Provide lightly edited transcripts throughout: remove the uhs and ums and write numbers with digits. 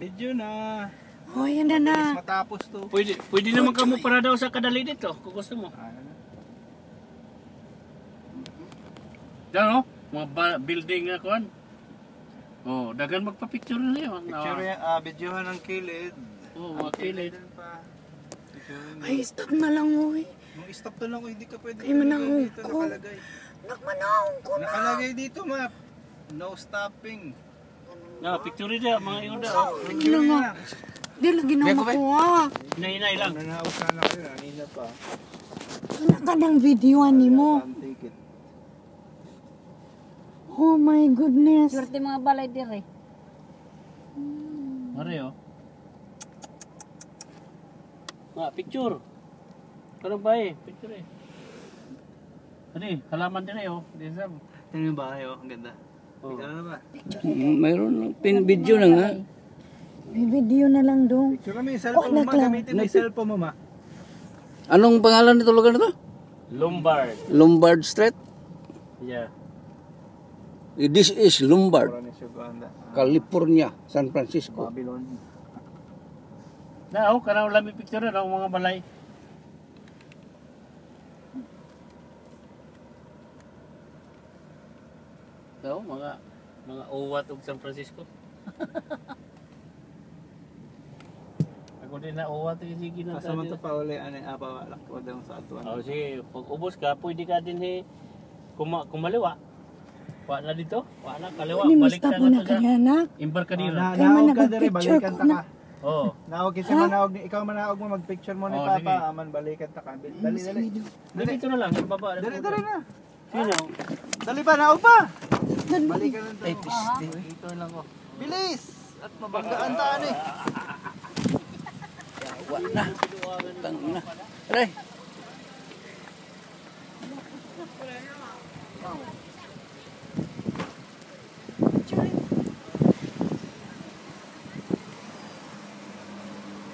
Medyo na. Oh, yan na. Matapos to. Pwede naman ka mo para daw sa kadali dito, kung gusto mo. Diyan, mga building na kuhan. Oh, dagan magpa-picture na yun. Picture yan, videohan ng kilid. Oh, mga kilid. Ay, stop na lang mo eh. Stop na lang ko, hindi ka pwede. Ay, manahong dito ko. nakalagay. Manahong ko na. Nakalagay dito, map. No stopping. Na, picture niya, mga yun daw. Picture nga. Di lagi na makuha. Hinay-hinay lang. Nanaos na kayo, nanina pa. Wala ka ng videoan ni mo. Take it. Oh my goodness. Swerte mga balay dire. Mare, oh. Picture. Karang ba picture eh. Ano halaman din oh. Disam. Tingnan yung bahay, oh. Ang ganda. Oh. Picture na ba? Mayroon video na nga. May video na lang dong. Picture na, may cellphone mo, gamitin mo yung cellphone mo, ma. Anong pangalan nito lugar na to? Lombard. Lombard Street? Yeah. This is Lombard, Orange Uganda. California, San Francisco. Babylon. Na, kanang lami picture na mga balay. Daw, mga uwat og San Francisco. Ako din na uwat yung sige na. Asa man to pa uli, pawalak ko daw sa atuan. Oh, sige, pag ubos ka, pwede ka din kumaliwa. Wa na dito, wa na kaliwa, Ni balik musta ka po na na kanya na. Embarcadero. Kaya man Naog ka dere, nag-picture balikan ko ta na. ka. Oh. Naog kasi manaog ni ikaw manaog mo magpicture mo ni Oh, Papa, sige. aman balikan ta ka. Dali dali. Dito na lang, ibaba. Dali na. Sino? Dali pa, naog pa. Balikan na to. Ay, piste. Dito lang ko. Bilis! At mabanggaan taan eh. Wala na. Tang na. Aray.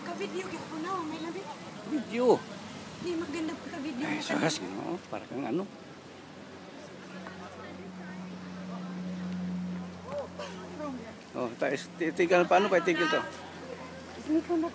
Ka-video ko na, may labi. Video. Di maganda pa ka-video. Ay, sakas no, para kang ano. Oh, tayo tigil paano pa tigil to? Hindi ko na